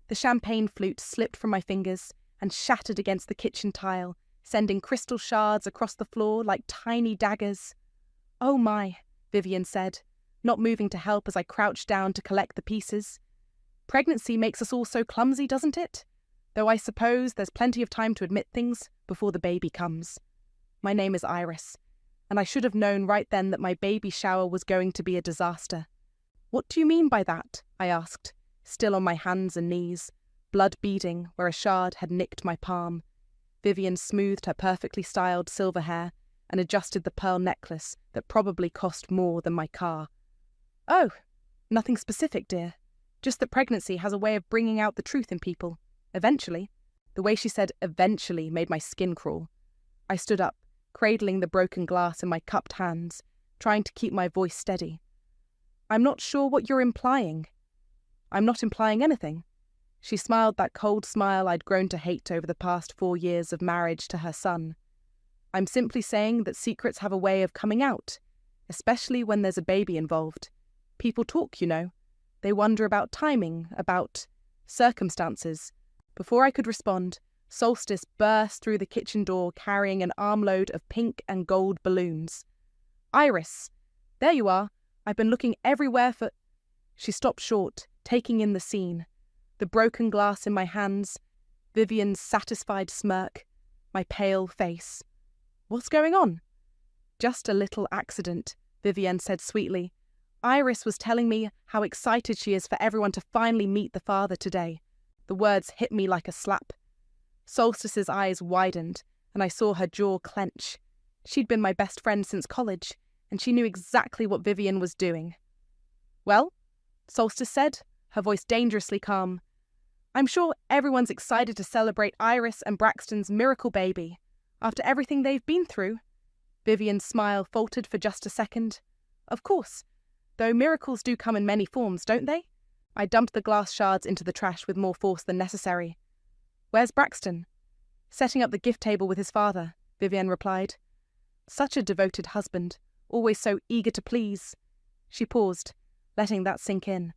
The champagne flute slipped from my fingers and shattered against the kitchen tile, sending crystal shards across the floor like tiny daggers. "Oh my," Vivian said, not moving to help as I crouched down to collect the pieces. "Pregnancy makes us all so clumsy, doesn't it? Though I suppose there's plenty of time to admit things before the baby comes. My name is Iris, and I should have known right then that my baby shower was going to be a disaster." "What do you mean by that?" I asked, still on my hands and knees, blood beading where a shard had nicked my palm. Vivian smoothed her perfectly styled silver hair and adjusted the pearl necklace that probably cost more than my car. "Oh, nothing specific, dear. Just that pregnancy has a way of bringing out the truth in people. Eventually." The way she said eventually made my skin crawl. I stood up, cradling the broken glass in my cupped hands, trying to keep my voice steady. "I'm not sure what you're implying." "I'm not implying anything." She smiled that cold smile I'd grown to hate over the past 4 years of marriage to her son. "I'm simply saying that secrets have a way of coming out, especially when there's a baby involved. People talk, you know. They wonder about timing, about circumstances." Before I could respond, Solstice burst through the kitchen door carrying an armload of pink and gold balloons. "Iris! There you are. I've been looking everywhere for—" She stopped short, taking in the scene. The broken glass in my hands, Vivian's satisfied smirk, my pale face. "What's going on?" "Just a little accident," Vivian said sweetly. "Iris was telling me how excited she is for everyone to finally meet the father today." The words hit me like a slap. Solstice's eyes widened, and I saw her jaw clench. She'd been my best friend since college, and she knew exactly what Vivian was doing. "Well," Solstice said, her voice dangerously calm, "I'm sure everyone's excited to celebrate Iris and Braxton's miracle baby. After everything they've been through." Vivian's smile faltered for just a second. "Of course, though miracles do come in many forms, don't they?" I dumped the glass shards into the trash with more force than necessary. "Where's Braxton?" "Setting up the gift table with his father," Vivian replied. "Such a devoted husband, always so eager to please." She paused, letting that sink in.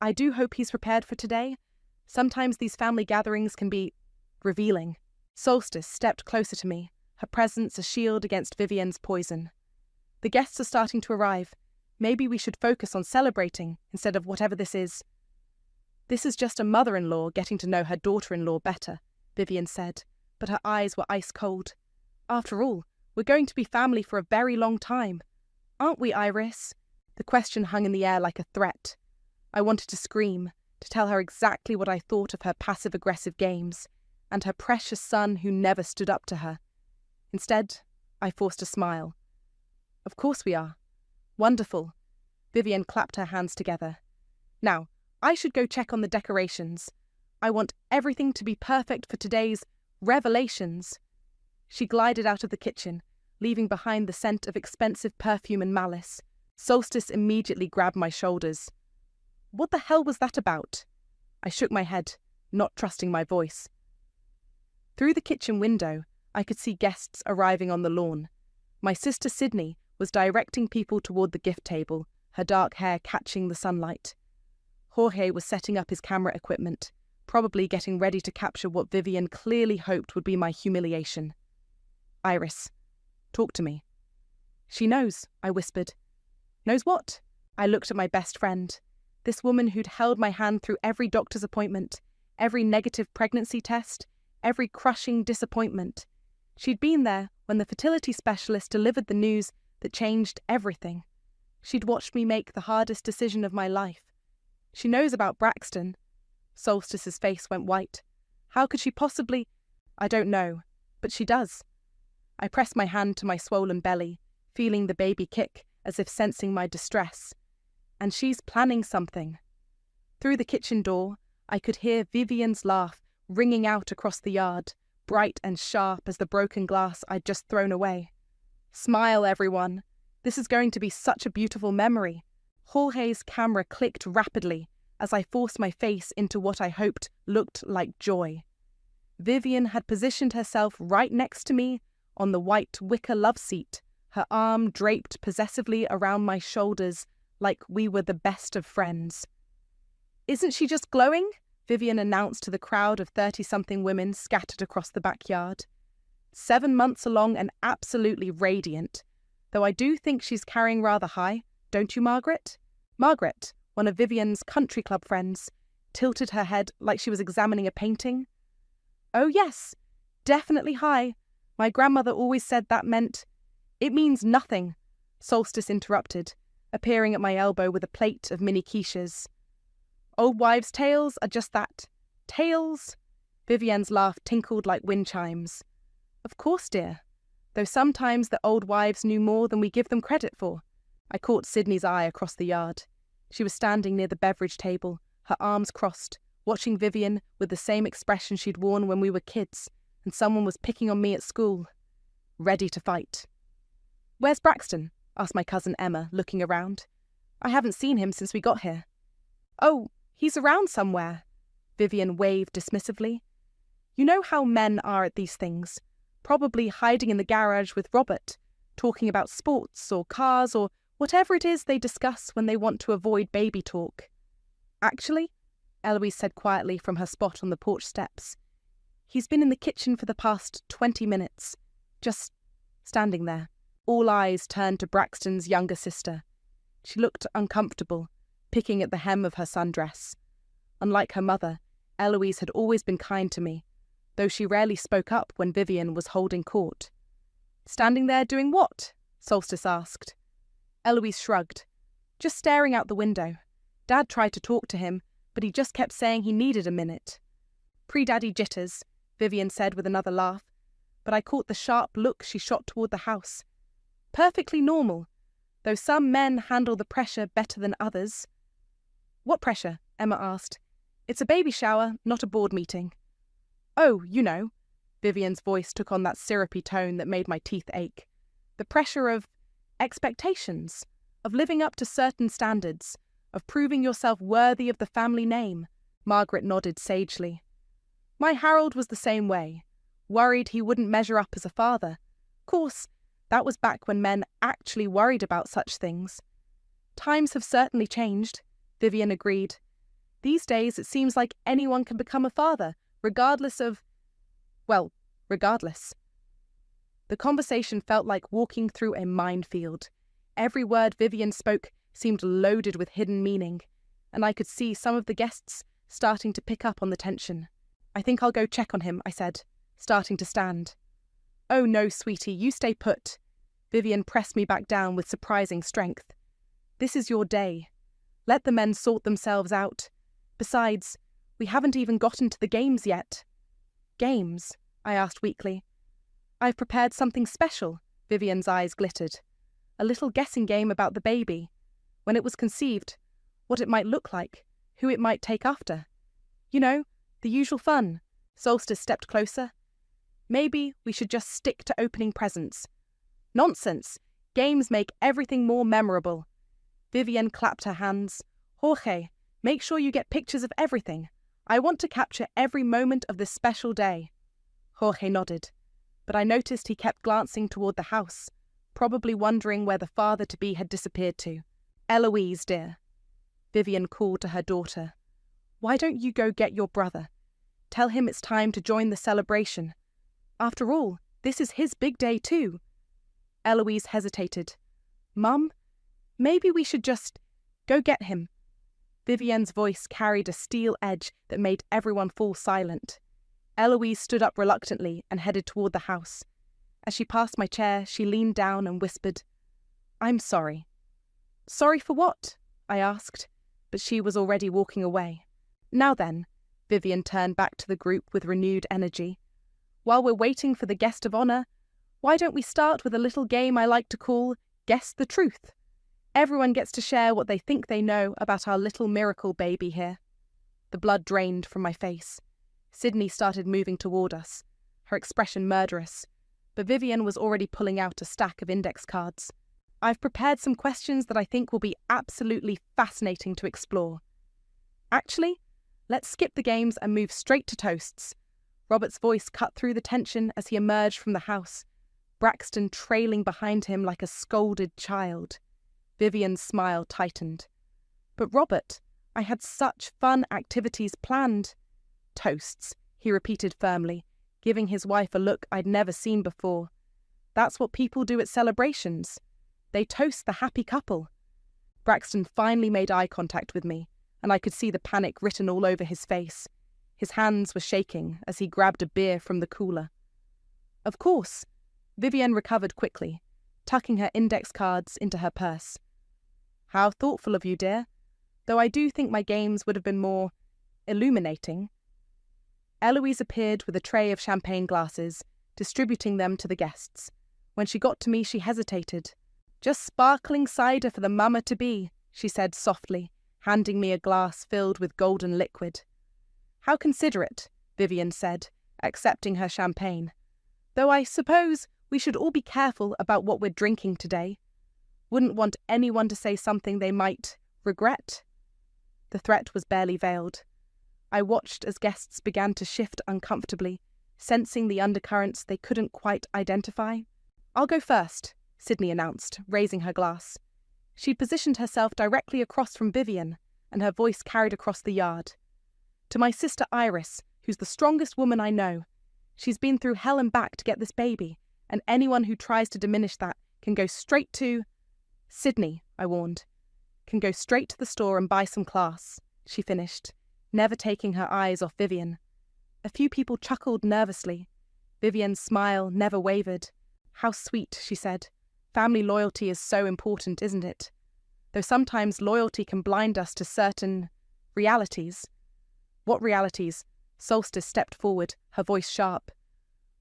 "I do hope he's prepared for today. Sometimes these family gatherings can be revealing." Solstice stepped closer to me, her presence a shield against Vivian's poison. "The guests are starting to arrive. Maybe we should focus on celebrating instead of whatever this is." "This is just a mother-in-law getting to know her daughter-in-law better," Vivian said, but her eyes were ice cold. "After all, we're going to be family for a very long time. Aren't we, Iris?" The question hung in the air like a threat. I wanted to scream, to tell her exactly what I thought of her passive-aggressive games, and her precious son who never stood up to her. Instead, I forced a smile. "Of course we are. Wonderful." Vivian clapped her hands together. "Now, I should go check on the decorations. I want everything to be perfect for today's revelations." She glided out of the kitchen, leaving behind the scent of expensive perfume and malice. Solstice immediately grabbed my shoulders. "What the hell was that about?" I shook my head, not trusting my voice. Through the kitchen window, I could see guests arriving on the lawn. My sister Sydney was directing people toward the gift table, her dark hair catching the sunlight. Jorge was setting up his camera equipment, probably getting ready to capture what Vivian clearly hoped would be my humiliation. "Iris, talk to me." "She knows," I whispered. "Knows what?" I looked at my best friend, this woman who'd held my hand through every doctor's appointment, every negative pregnancy test, every crushing disappointment. She'd been there when the fertility specialist delivered the news that changed everything. She'd watched me make the hardest decision of my life. She knows about Braxton. Solstice's face went white. How could she possibly? I don't know, but she does. I pressed my hand to my swollen belly, feeling the baby kick as if sensing my distress. And she's planning something. Through the kitchen door, I could hear Vivian's laugh ringing out across the yard, bright and sharp as the broken glass I'd just thrown away. "Smile, everyone. This is going to be such a beautiful memory." Jorge's camera clicked rapidly as I forced my face into what I hoped looked like joy. Vivian had positioned herself right next to me on the white wicker love seat, her arm draped possessively around my shoulders like we were the best of friends. "Isn't she just glowing?" Vivian announced to the crowd of 30-something women scattered across the backyard. 7 months along and absolutely radiant, though I do think she's carrying rather high, don't you, Margaret? Margaret, one of Vivian's country club friends, tilted her head like she was examining a painting. Oh yes, definitely high. My grandmother always said that meant... It means nothing, Solstice interrupted, appearing at my elbow with a plate of mini quiches. Old wives' tales are just that. Tales? Vivian's laugh tinkled like wind chimes. Of course, dear. Though sometimes the old wives knew more than we give them credit for. I caught Sydney's eye across the yard. She was standing near the beverage table, her arms crossed, watching Vivian with the same expression she'd worn when we were kids, and someone was picking on me at school. Ready to fight. Where's Braxton? Asked my cousin Emma, looking around. I haven't seen him since we got here. Oh, he's around somewhere. Vivian waved dismissively. You know how men are at these things. Probably hiding in the garage with Robert, talking about sports or cars or whatever it is they discuss when they want to avoid baby talk. Actually, Eloise said quietly from her spot on the porch steps, he's been in the kitchen for the past 20 minutes, just standing there. All eyes turned to Braxton's younger sister. She looked uncomfortable, picking at the hem of her sundress. Unlike her mother, Eloise had always been kind to me, though she rarely spoke up when Vivian was holding court. Standing there doing what? Solstice asked. Eloise shrugged. Just staring out the window. Dad tried to talk to him, but he just kept saying he needed a minute. Pre-daddy jitters, Vivian said with another laugh, but I caught the sharp look she shot toward the house. Perfectly normal, though some men handle the pressure better than others. What pressure? Emma asked. It's a baby shower, not a board meeting. Oh, you know. Vivian's voice took on that syrupy tone that made my teeth ache. The pressure of expectations, of living up to certain standards, of proving yourself worthy of the family name. Margaret nodded sagely. My Harold was the same way, worried he wouldn't measure up as a father. Course, that was back when men actually worried about such things. Times have certainly changed, Vivian agreed. These days it seems like anyone can become a father, regardless. The conversation felt like walking through a minefield. Every word Vivian spoke seemed loaded with hidden meaning, and I could see some of the guests starting to pick up on the tension. I think I'll go check on him, I said, starting to stand. Oh no, sweetie, you stay put. Vivian pressed me back down with surprising strength. This is your day. Let the men sort themselves out. Besides, we haven't even gotten to the games yet. Games? I asked weakly. I've prepared something special, Vivian's eyes glittered. A little guessing game about the baby. When it was conceived, what it might look like, who it might take after. You know, the usual fun. Solstice stepped closer. Maybe we should just stick to opening presents. Nonsense! Games make everything more memorable. Vivian clapped her hands. Jorge, make sure you get pictures of everything. I want to capture every moment of this special day. Jorge nodded, but I noticed he kept glancing toward the house, probably wondering where the father-to-be had disappeared to. Eloise, dear. Vivian called to her daughter. Why don't you go get your brother? Tell him it's time to join the celebration. After all, this is his big day too. Eloise hesitated. Mum, maybe we should just go get him. Vivian's voice carried a steel edge that made everyone fall silent. Eloise stood up reluctantly and headed toward the house. As she passed my chair, she leaned down and whispered, I'm sorry. Sorry for what? I asked, but she was already walking away. Now then, Vivian turned back to the group with renewed energy. While we're waiting for the guest of honour, why don't we start with a little game I like to call Guess the Truth? Everyone gets to share what they think they know about our little miracle baby here. The blood drained from my face. Sydney started moving toward us, her expression murderous, but Vivian was already pulling out a stack of index cards. I've prepared some questions that I think will be absolutely fascinating to explore. Actually, let's skip the games and move straight to toasts. Robert's voice cut through the tension as he emerged from the house, Braxton trailing behind him like a scolded child. Vivian's smile tightened. But Robert, I had such fun activities planned. Toasts, he repeated firmly, giving his wife a look I'd never seen before. That's what people do at celebrations. They toast the happy couple. Braxton finally made eye contact with me, and I could see the panic written all over his face. His hands were shaking as he grabbed a beer from the cooler. Of course. Vivienne recovered quickly, tucking her index cards into her purse. How thoughtful of you, dear. Though I do think my games would have been more illuminating. Eloise appeared with a tray of champagne glasses, distributing them to the guests. When she got to me, she hesitated. Just sparkling cider for the mama-to-be, she said softly, handing me a glass filled with golden liquid. How considerate, Vivienne said, accepting her champagne. Though I suppose we should all be careful about what we're drinking today. Wouldn't want anyone to say something they might regret. The threat was barely veiled. I watched as guests began to shift uncomfortably, sensing the undercurrents they couldn't quite identify. I'll go first, Sydney announced, raising her glass. She positioned herself directly across from Vivienne, and her voice carried across the yard. To my sister Iris, who's the strongest woman I know. She's been through hell and back to get this baby, and anyone who tries to diminish that can go straight to... Sydney, I warned. Can go straight to the store and buy some class, she finished, never taking her eyes off Vivienne. A few people chuckled nervously. Vivienne's smile never wavered. How sweet, she said. Family loyalty is so important, isn't it? Though sometimes loyalty can blind us to certain realities. What realities? Solstice stepped forward, her voice sharp.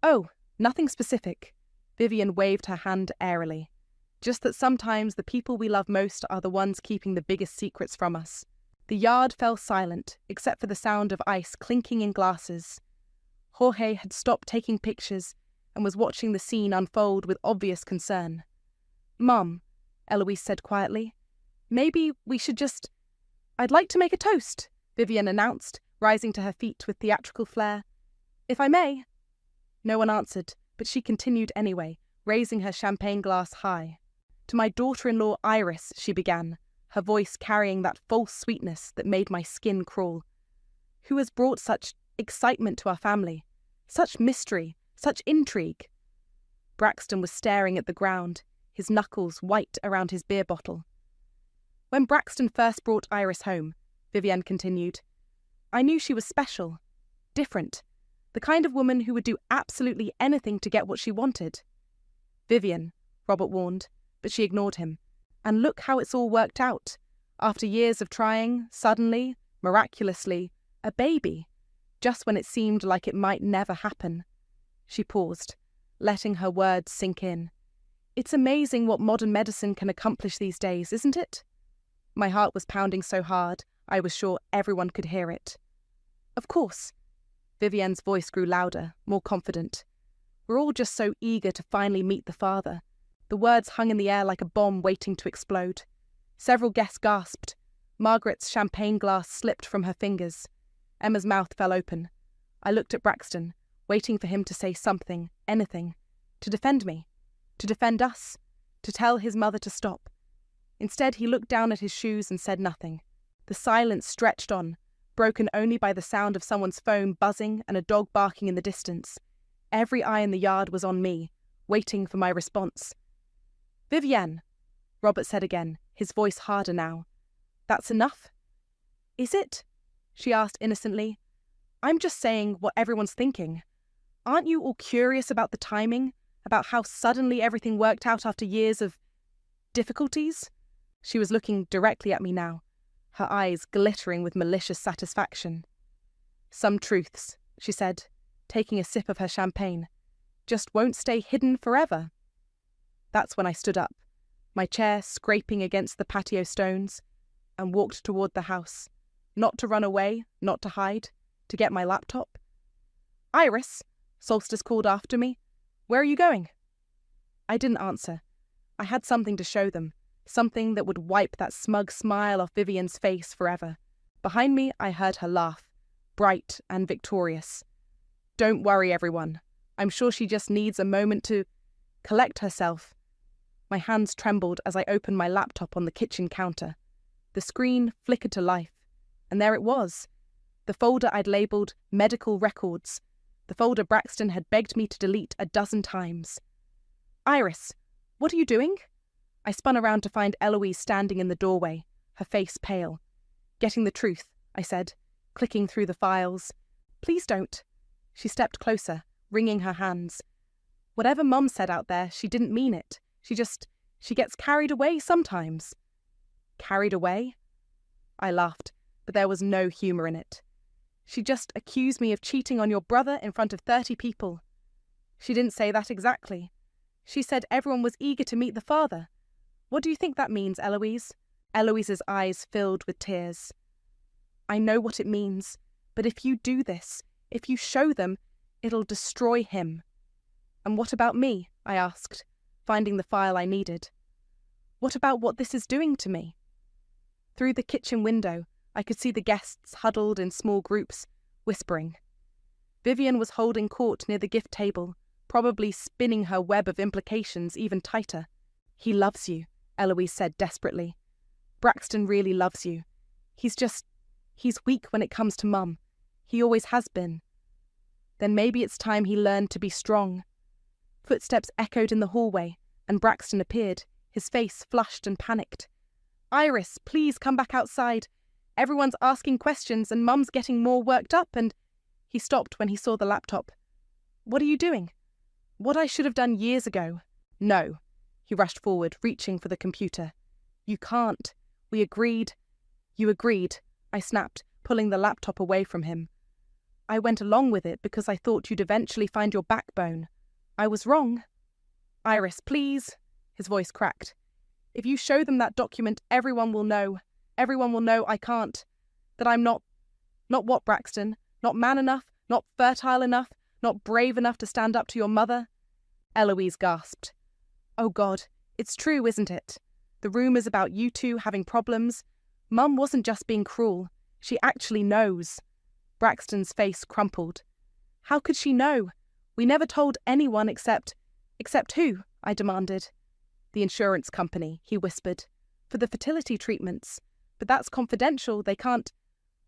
Oh, nothing specific. Vivienne waved her hand airily. Just that sometimes the people we love most are the ones keeping the biggest secrets from us. The yard fell silent, except for the sound of ice clinking in glasses. Jorge had stopped taking pictures and was watching the scene unfold with obvious concern. Mum, Eloise said quietly, maybe we should just... I'd like to make a toast, Vivienne announced, rising to her feet with theatrical flair. If I may. No one answered, but she continued anyway, raising her champagne glass high. To my daughter-in-law Iris, she began, her voice carrying that false sweetness that made my skin crawl. Who has brought such excitement to our family? Such mystery, such intrigue? Braxton was staring at the ground, his knuckles white around his beer bottle. When Braxton first brought Iris home, Vivienne continued, I knew she was special, different, the kind of woman who would do absolutely anything to get what she wanted. Vivienne, Robert warned, but she ignored him. And look how it's all worked out. After years of trying, suddenly, miraculously, a baby, just when it seemed like it might never happen. She paused, letting her words sink in. It's amazing what modern medicine can accomplish these days, isn't it? My heart was pounding so hard, I was sure everyone could hear it. Of course. Vivienne's voice grew louder, more confident. We're all just so eager to finally meet the father. The words hung in the air like a bomb waiting to explode. Several guests gasped. Margaret's champagne glass slipped from her fingers. Emma's mouth fell open. I looked at Braxton, waiting for him to say something, anything. To defend me. To defend us. To tell his mother to stop. Instead, he looked down at his shoes and said nothing. The silence stretched on, broken only by the sound of someone's phone buzzing and a dog barking in the distance. Every eye in the yard was on me, waiting for my response. Vivienne, Robert said again, his voice harder now. That's enough? Is it? She asked innocently. I'm just saying what everyone's thinking. Aren't you all curious about the timing? About how suddenly everything worked out after years of difficulties? She was looking directly at me now, her eyes glittering with malicious satisfaction. Some truths, she said, taking a sip of her champagne, just won't stay hidden forever. That's when I stood up, my chair scraping against the patio stones, and walked toward the house, not to run away, not to hide, to get my laptop. Iris, Solstice called after me. Where are you going? I didn't answer. I had something to show them, something that would wipe that smug smile off Vivienne's face forever. Behind me, I heard her laugh, bright and victorious. Don't worry, everyone. I'm sure she just needs a moment to collect herself. My hands trembled as I opened my laptop on the kitchen counter. The screen flickered to life, And there it was. The folder I'd labelled medical records. The folder Braxton had begged me to delete a dozen times. Iris, what are you doing? I spun around to find Eloise standing in the doorway, her face pale. Getting the truth, I said, clicking through the files. Please don't. She stepped closer, wringing her hands. Whatever Mum said out there, she didn't mean it. She gets carried away sometimes. Carried away? I laughed, but there was no humour in it. She just accused me of cheating on your brother in front of 30 people. She didn't say that exactly. She said everyone was eager to meet the father. What do you think that means, Eloise? Eloise's eyes filled with tears. I know what it means, but if you do this, if you show them, it'll destroy him. And what about me? I asked, finding the file I needed. What about what this is doing to me? Through the kitchen window, I could see the guests huddled in small groups, whispering. Vivian was holding court near the gift table, probably spinning her web of implications even tighter. He loves you, Eloise said desperately. Braxton really loves you. He's weak when it comes to Mum. He always has been. Then maybe it's time he learned to be strong. Footsteps echoed in the hallway, and Braxton appeared, his face flushed and panicked. Iris, please come back outside. Everyone's asking questions and Mum's getting more worked up and... He stopped when he saw the laptop. What are you doing? What I should have done years ago. No. He rushed forward, reaching for the computer. You can't. We agreed. You agreed, I snapped, pulling the laptop away from him. I went along with it because I thought you'd eventually find your backbone. I was wrong. Iris, please. His voice cracked. If you show them that document, everyone will know. Everyone will know I can't. That I'm not what, Braxton? Not man enough? Not fertile enough? Not brave enough to stand up to your mother? Eloise gasped. Oh God, it's true, isn't it? The rumours about you two having problems. Mum wasn't just being cruel. She actually knows. Braxton's face crumpled. How could she know? We never told anyone except who? I demanded. The insurance company, he whispered. For the fertility treatments. But that's confidential, they can't...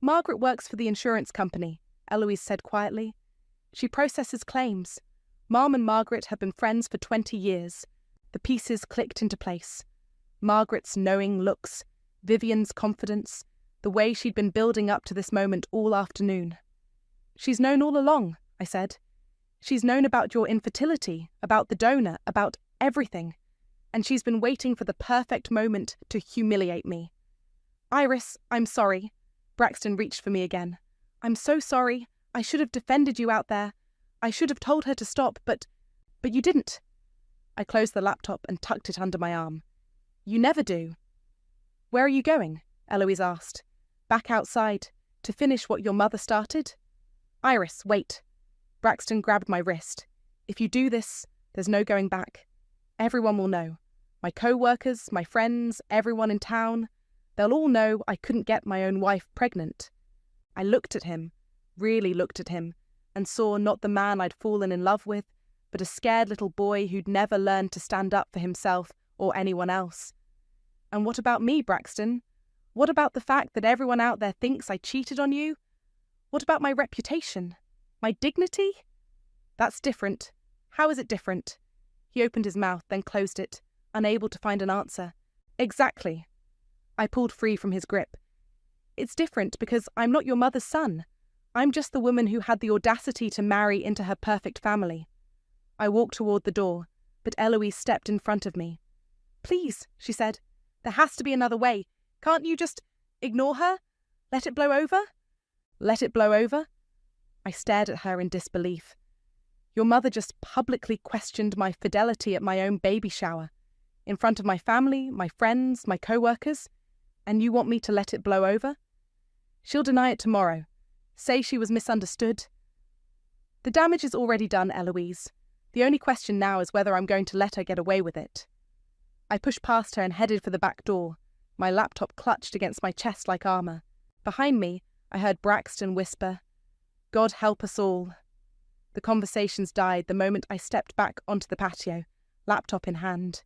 Margaret works for the insurance company, Eloise said quietly. She processes claims. Mum and Margaret have been friends for 20 years. The pieces clicked into place. Margaret's knowing looks, Vivian's confidence, the way she'd been building up to this moment all afternoon. She's known all along, I said. She's known about your infertility, about the donor, about everything. And she's been waiting for the perfect moment to humiliate me. Iris, I'm sorry. Braxton reached for me again. I'm so sorry. I should have defended you out there. I should have told her to stop, but you didn't. I closed the laptop and tucked it under my arm. You never do. Where are you going? Eloise asked. Back outside, to finish what your mother started? Iris, wait. Braxton grabbed my wrist. If you do this, there's no going back. Everyone will know. My co-workers, my friends, everyone in town. They'll all know I couldn't get my own wife pregnant. I looked at him, really looked at him, and saw not the man I'd fallen in love with, but a scared little boy who'd never learned to stand up for himself or anyone else. And what about me, Braxton? What about the fact that everyone out there thinks I cheated on you? What about my reputation? My dignity? That's different. How is it different? He opened his mouth, then closed it, unable to find an answer. Exactly. I pulled free from his grip. It's different because I'm not your mother's son. I'm just the woman who had the audacity to marry into her perfect family. I walked toward the door, but Eloise stepped in front of me. Please, she said. There has to be another way. Can't you just ignore her? Let it blow over? Let it blow over? I stared at her in disbelief. Your mother just publicly questioned my fidelity at my own baby shower, in front of my family, my friends, my co-workers, and you want me to let it blow over? She'll deny it tomorrow. Say she was misunderstood. The damage is already done, Eloise. The only question now is whether I'm going to let her get away with it. I pushed past her and headed for the back door, my laptop clutched against my chest like armour. Behind me, I heard Braxton whisper, God help us all. The conversations died the moment I stepped back onto the patio, laptop in hand.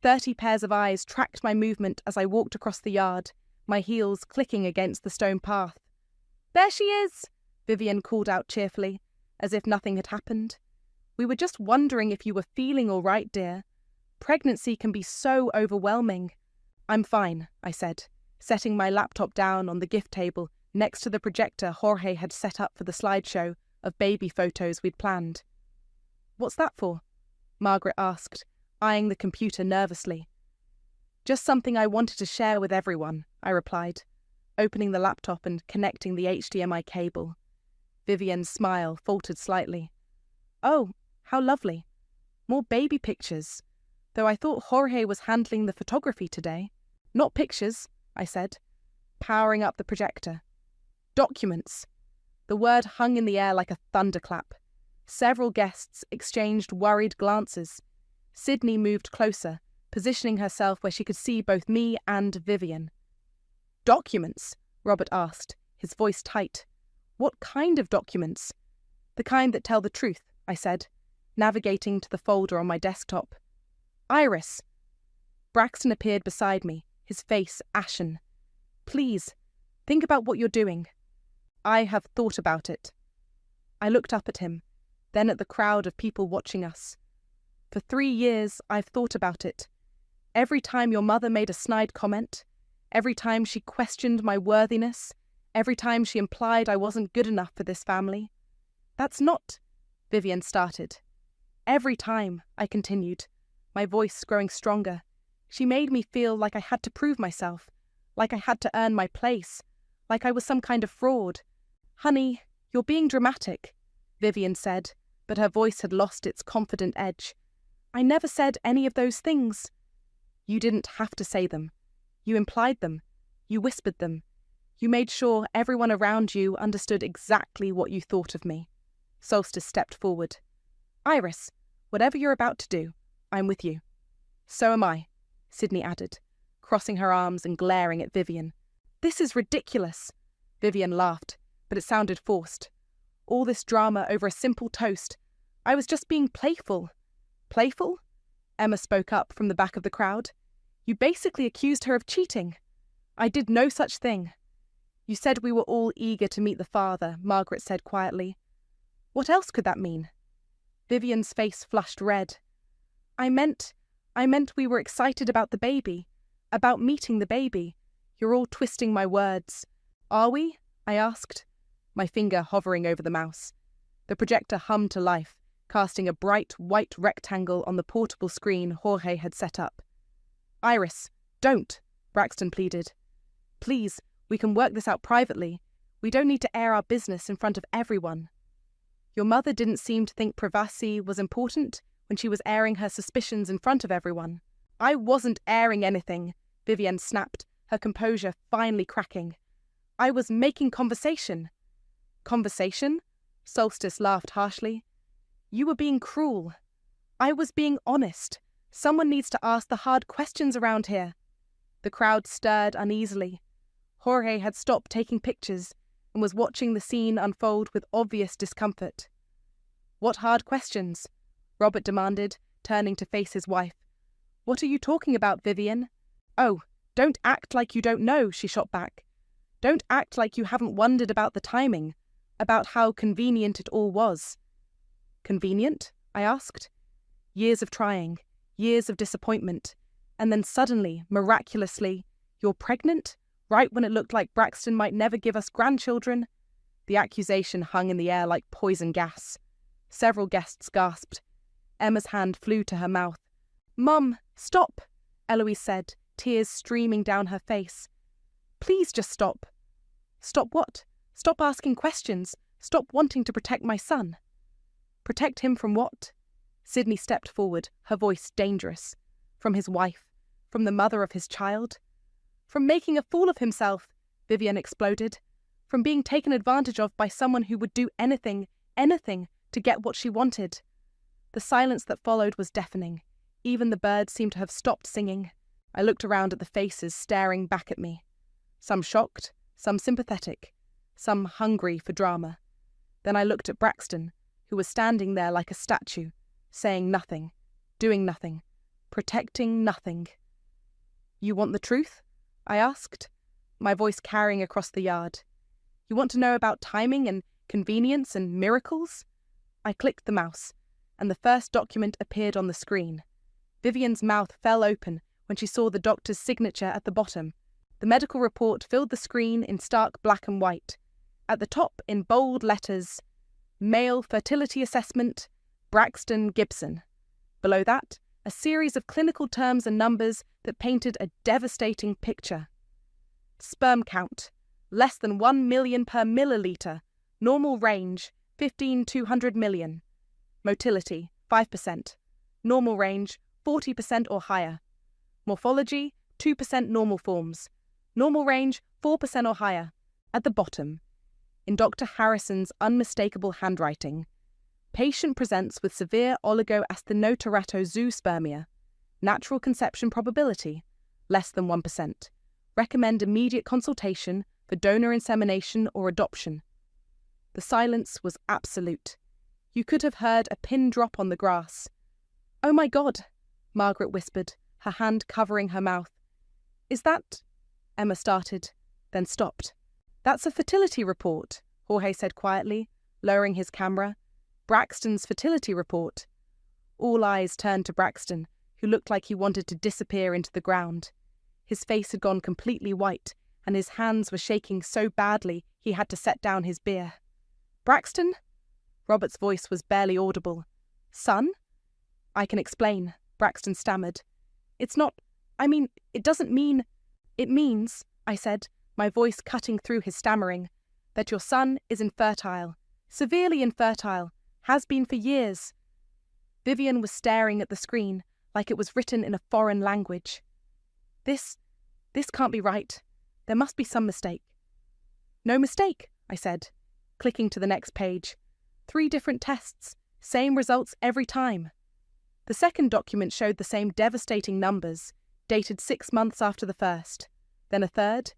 30 pairs of eyes tracked my movement as I walked across the yard, my heels clicking against the stone path. "There she is!" Vivian called out cheerfully, as if nothing had happened. "We were just wondering if you were feeling all right, dear. Pregnancy can be so overwhelming." "I'm fine," I said, setting my laptop down on the gift table next to the projector Jorge had set up for the slideshow of baby photos we'd planned. "What's that for?" Margaret asked, eyeing the computer nervously. "Just something I wanted to share with everyone," I replied, opening the laptop and connecting the HDMI cable. Vivian's smile faltered slightly. "Oh, how lovely. More baby pictures. Though I thought Jorge was handling the photography today." "Not pictures," I said, powering up the projector. "Documents." The word hung in the air like a thunderclap. Several guests exchanged worried glances. Sydney moved closer, positioning herself where she could see both me and Vivian. "Documents?" Robert asked, his voice tight. "What kind of documents?" "The kind that tell the truth," I said, navigating to the folder on my desktop. "Iris." Braxton appeared beside me, his face ashen. "Please, think about what you're doing." "I have thought about it." I looked up at him, then at the crowd of people watching us. "For 3 years, I've thought about it. Every time your mother made a snide comment, every time she questioned my worthiness, every time she implied I wasn't good enough for this family." "That's not—" Vivian started. "Every time," I continued, my voice growing stronger. "She made me feel like I had to prove myself, like I had to earn my place, like I was some kind of fraud." "Honey, you're being dramatic," Vivian said, but her voice had lost its confident edge. "I never said any of those things." "You didn't have to say them. You implied them. You whispered them. You made sure everyone around you understood exactly what you thought of me." Solstice stepped forward. "Iris, whatever you're about to do, I'm with you." "So am I," Sydney added, crossing her arms and glaring at Vivian. "This is ridiculous." Vivian laughed, but it sounded forced. "All this drama over a simple toast. I was just being playful." "Playful?" Emma spoke up from the back of the crowd. "You basically accused her of cheating." "I did no such thing." "You said we were all eager to meet the father," Margaret said quietly. "What else could that mean?" Vivian's face flushed red. I meant we were excited about the baby, about meeting the baby. You're all twisting my words." "Are we?" I asked, my finger hovering over the mouse. The projector hummed to life, casting a bright white rectangle on the portable screen Jorge had set up. "Iris, don't," Braxton pleaded. "Please, we can work this out privately. We don't need to air our business in front of everyone." "Your mother didn't seem to think privacy was important when she was airing her suspicions in front of everyone." "I wasn't airing anything," Vivian snapped, her composure finally cracking. "I was making conversation." "Conversation?" Solstice laughed harshly. "You were being cruel." "I was being honest. Someone needs to ask the hard questions around here." The crowd stirred uneasily. Jorge had stopped taking pictures and was watching the scene unfold with obvious discomfort. "What hard questions?" Robert demanded, turning to face his wife. "What are you talking about, Vivian?" "Oh, don't act like you don't know," she shot back. "Don't act like you haven't wondered about the timing, about how convenient it all was." "Convenient?" I asked. "Years of trying, years of disappointment, and then suddenly, miraculously, you're pregnant, right when it looked like Braxton might never give us grandchildren?" The accusation hung in the air like poison gas. Several guests gasped. Emma's hand flew to her mouth. "Mum, stop," Eloise said, tears streaming down her face. "Please just stop." "Stop what? Stop asking questions. Stop wanting to protect my son." "Protect him from what?" Sydney stepped forward, her voice dangerous. "From his wife? From the mother of his child?" "From making a fool of himself," Vivian exploded. "From being taken advantage of by someone who would do anything to get what she wanted." The silence that followed was deafening. Even the birds seemed to have stopped singing. I looked around at the faces staring back at me. Some shocked, some sympathetic, some hungry for drama. Then I looked at Braxton, who was standing there like a statue, saying nothing, doing nothing, protecting nothing. "You want the truth?" I asked. my voice carrying across the yard. You want to know about timing and convenience and miracles? I clicked the mouse, and the first document appeared on the screen. Vivian's mouth fell open when she saw the doctor's signature at the bottom. The medical report filled the screen in stark black and white. At the top, in bold letters, Male Fertility Assessment, Braxton Gibson. Below that, a series of clinical terms and numbers that painted a devastating picture. Sperm count, less than 1 million per milliliter. Normal range, 15-200 million. Motility, 5%. Normal range, 40% or higher. Morphology, 2% normal forms. Normal range, 4% or higher. At the bottom, in Dr. Harrison's unmistakable handwriting, patient presents with severe oligoasthenoteratozoospermia. Natural conception probability, less than 1%. Recommend immediate consultation for donor insemination or adoption. The silence was absolute. You could have heard a pin drop on the grass. "Oh my God," Margaret whispered, her hand covering her mouth. "Is that—" Emma started, then stopped. "That's a fertility report," Jorge said quietly, lowering his camera. "Braxton's fertility report." All eyes turned to Braxton, who looked like he wanted to disappear into the ground. His face had gone completely white, and his hands were shaking so badly he had to set down his beer. "Braxton?" Robert's voice was barely audible. "Son?" "I can explain," Braxton stammered. "It doesn't mean—" "It means," I said, my voice cutting through his stammering, "that your son is infertile. Severely infertile. Has been for years." Vivian was staring at the screen like it was written in a foreign language. This can't be right. There must be some mistake." "No mistake," I said, clicking to the next page. 3 different tests, same results every time. The second document showed the same devastating numbers, dated 6 months after the first. Then a third,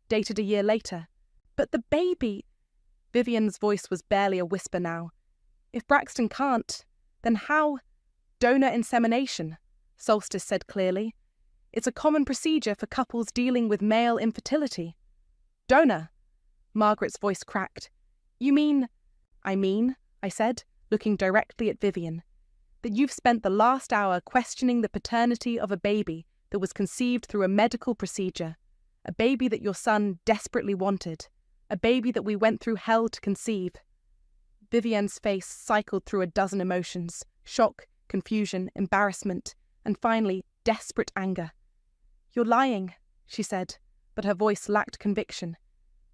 dated a year later. "But the baby—" Vivian's voice was barely a whisper now. "If Braxton can't, then how—" "Donor insemination," Solstice said clearly. "It's a common procedure for couples dealing with male infertility." "Donor?" Margaret's voice cracked. "You mean—" "I mean," I said, looking directly at Vivian, "that you've spent the last hour questioning the paternity of a baby that was conceived through a medical procedure, a baby that your son desperately wanted, a baby that we went through hell to conceive." Vivian's face cycled through a dozen emotions: shock, confusion, embarrassment, and finally, desperate anger. "You're lying," she said, but her voice lacked conviction.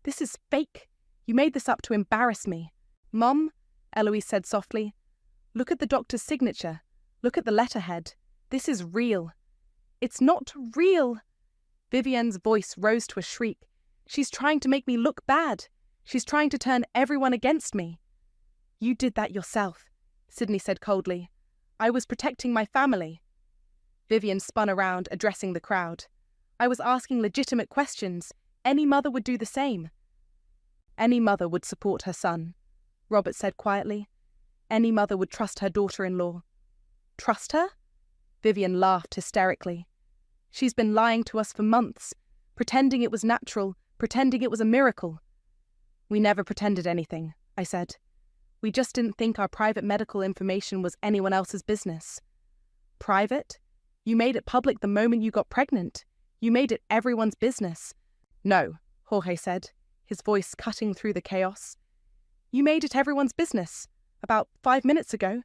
"This is fake. You made this up to embarrass me." "Mom," Eloise said softly, "look at the doctor's signature. Look at the letterhead. This is real." "It's not real." Vivian's voice rose to a shriek. "She's trying to make me look bad. She's trying to turn everyone against me." "You did that yourself," Sydney said coldly. "I was protecting my family." Vivian spun around, addressing the crowd. "I was asking legitimate questions. Any mother would do the same." "Any mother would support her son," Robert said quietly. "Any mother would trust her daughter-in-law." "Trust her?" Vivian laughed hysterically. "She's been lying to us for months, pretending it was natural, pretending it was a miracle." "We never pretended anything," I said. "We just didn't think our private medical information was anyone else's business." "Private? You made it public the moment you got pregnant. You made it everyone's business." "No," Jorge said, his voice cutting through the chaos. "You made it everyone's business. About 5 minutes ago."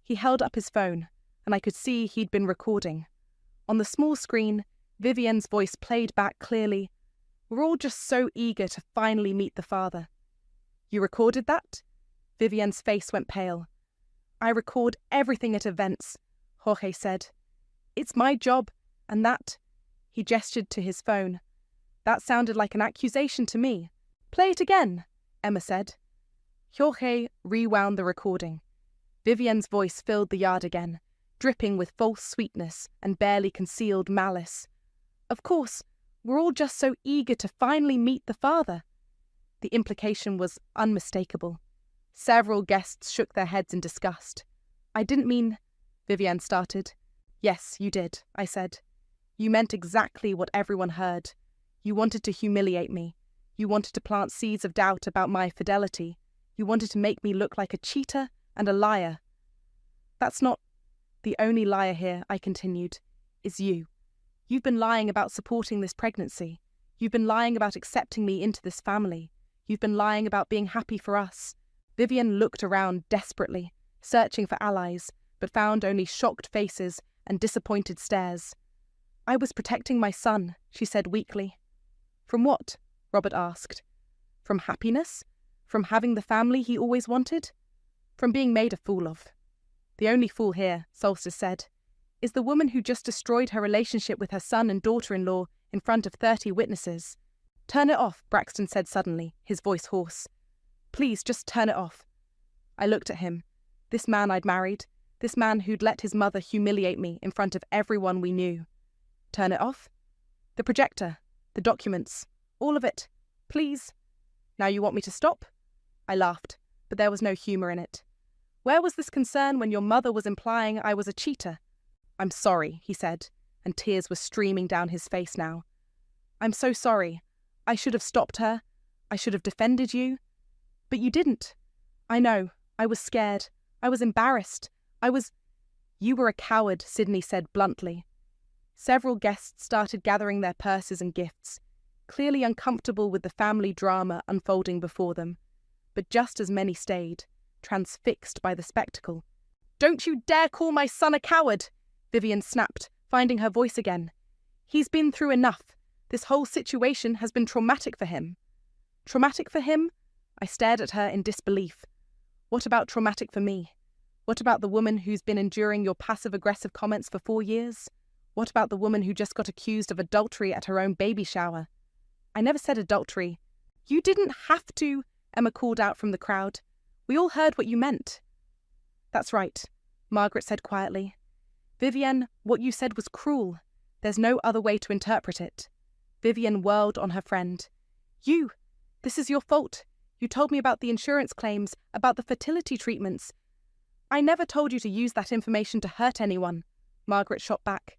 He held up his phone, and I could see he'd been recording. On the small screen, Vivian's voice played back clearly. "We're all just so eager to finally meet the father." "You recorded that?" Vivian's face went pale. "I record everything at events," Jorge said. "It's my job, and that—" He gestured to his phone. "That sounded like an accusation to me." "Play it again," Emma said. Jorge rewound the recording. Vivian's voice filled the yard again, dripping with false sweetness and barely concealed malice. "Of course, we're all just so eager to finally meet the father." The implication was unmistakable. Several guests shook their heads in disgust. "I didn't mean—" Vivian started. "Yes, you did," I said. "You meant exactly what everyone heard. You wanted to humiliate me. You wanted to plant seeds of doubt about my fidelity. You wanted to make me look like a cheater and a liar. That's not the only liar here, I continued, is you. You've been lying about supporting this pregnancy. You've been lying about accepting me into this family. You've been lying about being happy for us. Vivian looked around desperately, searching for allies, but found only shocked faces and disappointed stares. I was protecting my son, she said weakly. From what? Robert asked. From happiness? From having the family he always wanted? From being made a fool of. The only fool here, Solstice said, is the woman who just destroyed her relationship with her son and daughter-in-law in front of 30 witnesses. Turn it off, Braxton said suddenly, his voice hoarse. Please, just turn it off. I looked at him. This man I'd married, this man who'd let his mother humiliate me in front of everyone we knew. Turn it off? The projector, the documents, all of it. Please. Now you want me to stop? I laughed, but there was no humour in it. Where was this concern when your mother was implying I was a cheater? I'm sorry, he said, and tears were streaming down his face now. I'm so sorry. I should have stopped her. I should have defended you. But you didn't. I know. I was scared. I was embarrassed. You were a coward, Sydney said bluntly. Several guests started gathering their purses and gifts, clearly uncomfortable with the family drama unfolding before them. But just as many stayed, transfixed by the spectacle. Don't you dare call my son a coward, Vivian snapped, finding her voice again. He's been through enough. This whole situation has been traumatic for him. Traumatic for him? I stared at her in disbelief. What about traumatic for me? What about the woman who's been enduring your passive-aggressive comments for 4 years? What about the woman who just got accused of adultery at her own baby shower? I never said adultery. You didn't have to, Emma called out from the crowd. We all heard what you meant. That's right, Margaret said quietly. Vivian, what you said was cruel. There's no other way to interpret it. Vivian whirled on her friend. This is your fault. You told me about the insurance claims, about the fertility treatments. I never told you to use that information to hurt anyone, Margaret shot back.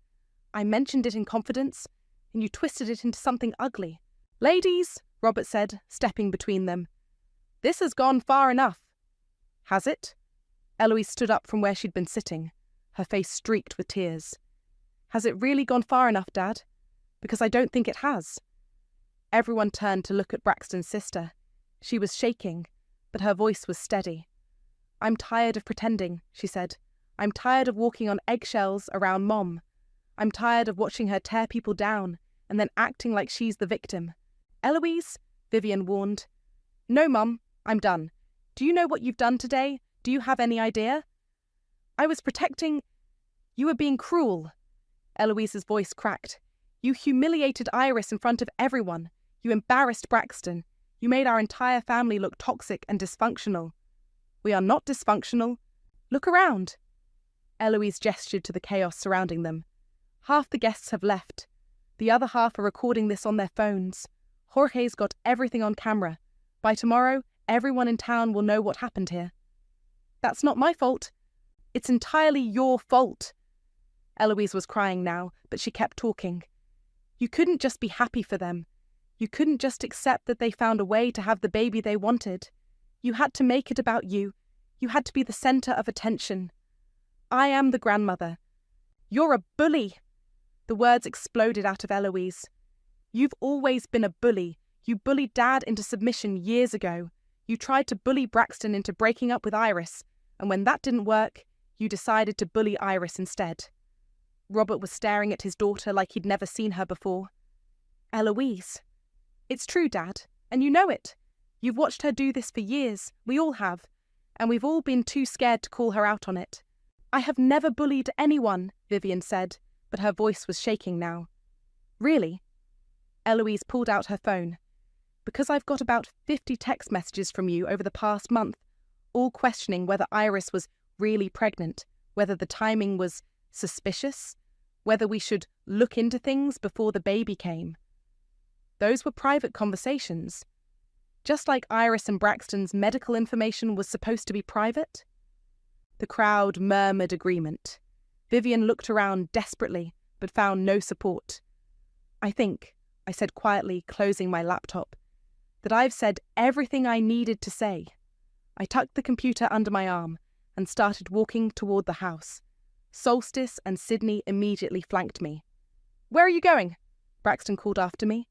I mentioned it in confidence, and you twisted it into something ugly. Ladies, Robert said, stepping between them. This has gone far enough. Has it? Eloise stood up from where she'd been sitting, her face streaked with tears. Has it really gone far enough, Dad? Because I don't think it has. Everyone turned to look at Braxton's sister. She was shaking, but her voice was steady. I'm tired of pretending, she said. I'm tired of walking on eggshells around Mom. I'm tired of watching her tear people down and then acting like she's the victim. Eloise, Vivian warned. No, Mum, I'm done. Do you know what you've done today? Do you have any idea? I was protecting... You were being cruel. Eloise's voice cracked. You humiliated Iris in front of everyone. You embarrassed Braxton. You made our entire family look toxic and dysfunctional. We are not dysfunctional. Look around. Eloise gestured to the chaos surrounding them. Half the guests have left. The other half are recording this on their phones. Jorge's got everything on camera. By tomorrow, everyone in town will know what happened here. That's not my fault. It's entirely your fault. Eloise was crying now, but she kept talking. You couldn't just be happy for them. You couldn't just accept that they found a way to have the baby they wanted. You had to make it about you. You had to be the centre of attention. I am the grandmother. You're a bully. The words exploded out of Eloise. You've always been a bully. You bullied Dad into submission years ago. You tried to bully Braxton into breaking up with Iris, and when that didn't work, you decided to bully Iris instead. Robert was staring at his daughter like he'd never seen her before. Eloise. It's true, Dad, and you know it. You've watched her do this for years. We all have. And we've all been too scared to call her out on it. I have never bullied anyone, Vivian said, but her voice was shaking now. Really? Eloise pulled out her phone. Because I've got about 50 text messages from you over the past month, all questioning whether Iris was really pregnant, whether the timing was suspicious, whether we should look into things before the baby came. Those were private conversations. Just like Iris and Braxton's medical information was supposed to be private. The crowd murmured agreement. Vivian looked around desperately, but found no support. I think I said quietly, closing my laptop. That I've said everything I needed to say. I tucked the computer under my arm and started walking toward the house. Solstice and Sydney immediately flanked me. "Where are you going?" Braxton called after me.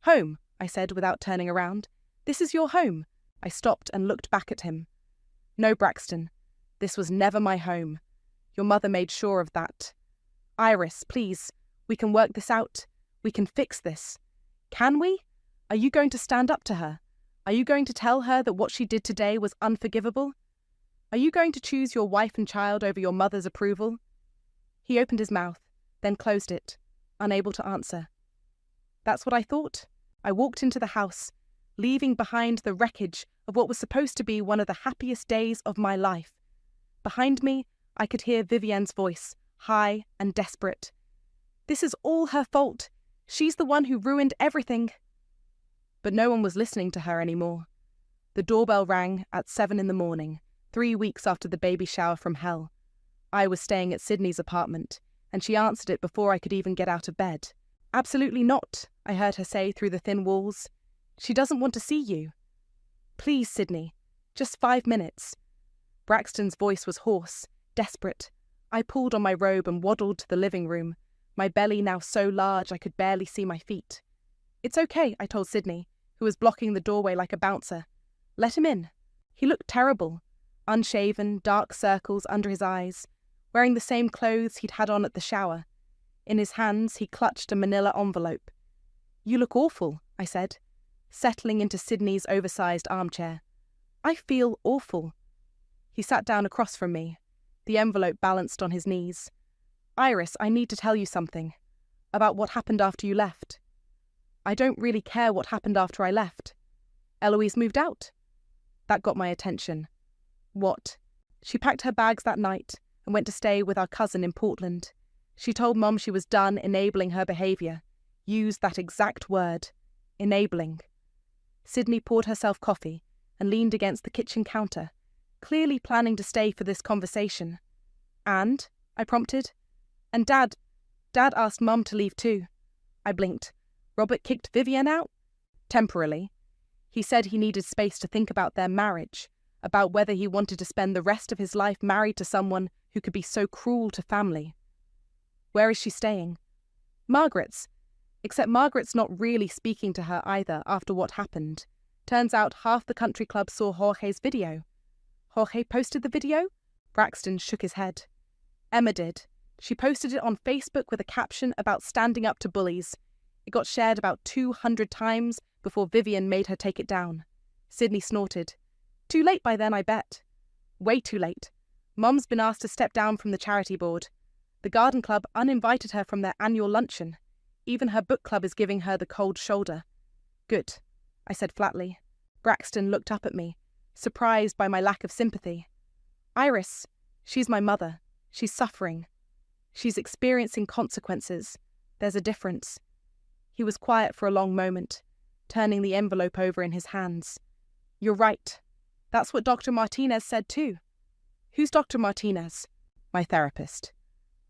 "Home," I said without turning around. "This is your home." I stopped and looked back at him. "No, Braxton. This was never my home. Your mother made sure of that. Iris, please, we can work this out. We can fix this. Can we? Are you going to stand up to her? Are you going to tell her that what she did today was unforgivable? Are you going to choose your wife and child over your mother's approval?" He opened his mouth, then closed it, unable to answer. That's what I thought. I walked into the house, leaving behind the wreckage of what was supposed to be one of the happiest days of my life. Behind me, I could hear Vivienne's voice, high and desperate. "This is all her fault. She's the one who ruined everything." But no one was listening to her anymore. The doorbell rang at 7 a.m, 3 weeks after the baby shower from hell. I was staying at Sydney's apartment, and she answered it before I could even get out of bed. "Absolutely not," I heard her say through the thin walls. "She doesn't want to see you." "Please, Sydney, just 5 minutes." Braxton's voice was hoarse, desperate. I pulled on my robe and waddled to the living room, my belly now so large I could barely see my feet. "It's okay," I told Sydney, who was blocking the doorway like a bouncer. "Let him in." He looked terrible, unshaven, dark circles under his eyes, wearing the same clothes he'd had on at the shower. In his hands, he clutched a manila envelope. "You look awful," I said, settling into Sydney's oversized armchair. "I feel awful." He sat down across from me, the envelope balanced on his knees. "Iris, I need to tell you something. About what happened after you left." "I don't really care what happened after I left." "Eloise moved out." That got my attention. "What?" "She packed her bags that night and went to stay with our cousin in Portland. She told Mom she was done enabling her behaviour. Used that exact word. Enabling." Sydney poured herself coffee and leaned against the kitchen counter, clearly planning to stay for this conversation. "And?" I prompted. "And Dad asked Mum to leave too." I blinked. "Robert kicked Vivienne out?" "Temporarily. He said he needed space to think about their marriage, about whether he wanted to spend the rest of his life married to someone who could be so cruel to family." "Where is she staying?" "Margaret's. Except Margaret's not really speaking to her either after what happened. Turns out half the country club saw Jorge's video." "Jorge posted the video?" Braxton shook his head. "Emma did. She posted it on Facebook with a caption about standing up to bullies. It got shared about 200 times before Vivienne made her take it down." Sydney snorted. "Too late by then, I bet." "Way too late. Mum's been asked to step down from the charity board. The garden club uninvited her from their annual luncheon. Even her book club is giving her the cold shoulder." "Good," I said flatly. Braxton looked up at me, surprised by my lack of sympathy. "Iris, she's my mother. She's suffering. She's experiencing consequences. There's a difference." He was quiet for a long moment, turning the envelope over in his hands. "You're right. That's what Dr. Martinez said too." "Who's Dr. Martinez?" "My therapist.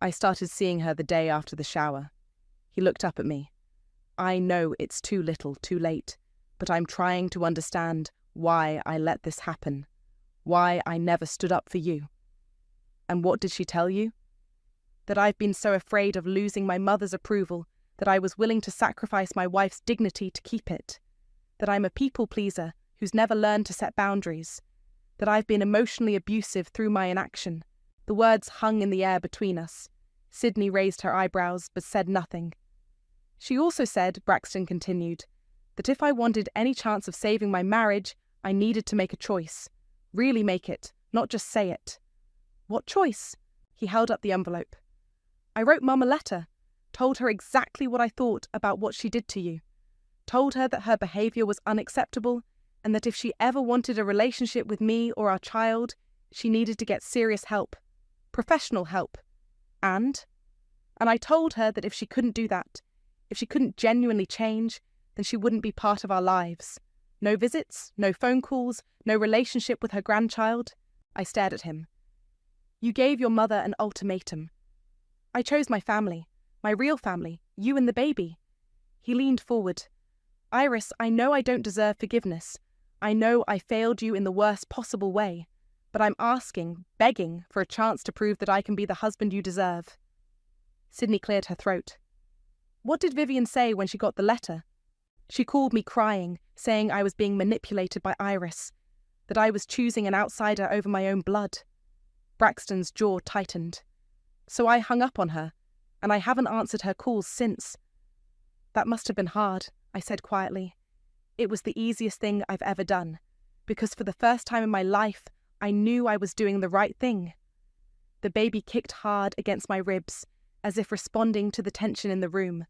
I started seeing her the day after the shower." He looked up at me. "I know it's too little, too late, but I'm trying to understand why I let this happen, why I never stood up for you." "And what did she tell you?" "That I've been so afraid of losing my mother's approval that I was willing to sacrifice my wife's dignity to keep it. That I'm a people pleaser who's never learned to set boundaries. That I've been emotionally abusive through my inaction." The words hung in the air between us. Sydney raised her eyebrows but said nothing. "She also said," Braxton continued, "that if I wanted any chance of saving my marriage, I needed to make a choice. Really make it, not just say it." "What choice?" He held up the envelope. "I wrote Mum a letter, told her exactly what I thought about what she did to you. Told her that her behaviour was unacceptable and that if she ever wanted a relationship with me or our child, she needed to get serious help. Professional help. And I told her that if she couldn't do that, if she couldn't genuinely change, then she wouldn't be part of our lives. No visits, no phone calls, no relationship with her grandchild." I stared at him. "You gave your mother an ultimatum. I chose my family, my real family, you and the baby. He leaned forward. Iris, I know I don't deserve forgiveness. I know I failed you in the worst possible way. But I'm asking, begging, for a chance to prove that I can be the husband you deserve. Sydney cleared her throat. What did Vivian say when she got the letter? She called me crying, saying I was being manipulated by Iris, that I was choosing an outsider over my own blood. Braxton's jaw tightened. So I hung up on her, and I haven't answered her calls since. That must have been hard, I said quietly. It was the easiest thing I've ever done, because for the first time in my life, I knew I was doing the right thing. The baby kicked hard against my ribs, as if responding to the tension in the room.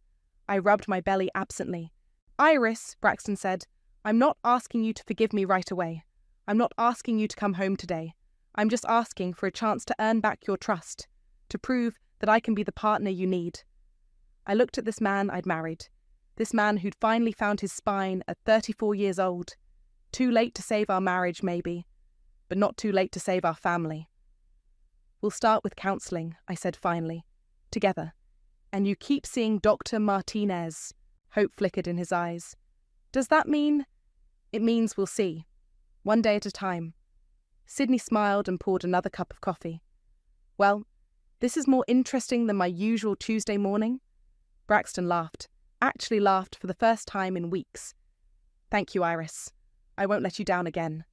I rubbed my belly absently. Iris, Braxton said, I'm not asking you to forgive me right away. I'm not asking you to come home today. I'm just asking for a chance to earn back your trust, to prove that I can be the partner you need. I looked at this man I'd married, this man who'd finally found his spine at 34 years old. Too late to save our marriage, maybe, but not too late to save our family. We'll start with counselling, I said finally, together. And you keep seeing Dr. Martinez. Hope flickered in his eyes. Does that mean? It means we'll see. One day at a time. Sydney smiled and poured another cup of coffee. Well, this is more interesting than my usual Tuesday morning. Braxton laughed. Actually laughed for the first time in weeks. Thank you, Iris. I won't let you down again.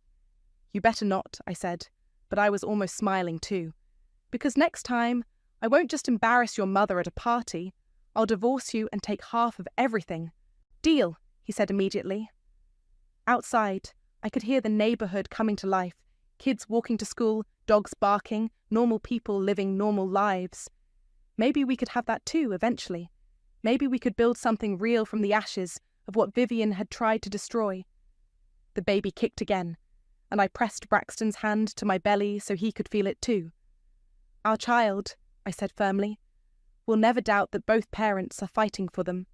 You better not, I said, but I was almost smiling too. Because next time, I won't just embarrass your mother at a party. I'll divorce you and take half of everything. Deal, he said immediately. Outside, I could hear the neighbourhood coming to life. Kids walking to school, dogs barking, normal people living normal lives. Maybe we could have that too, eventually. Maybe we could build something real from the ashes of what Vivian had tried to destroy. The baby kicked again, and I pressed Braxton's hand to my belly so he could feel it too. Our child, I said firmly, will never doubt that both parents are fighting for them.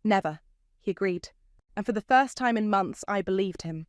Never, he agreed, and for the first time in months I believed him.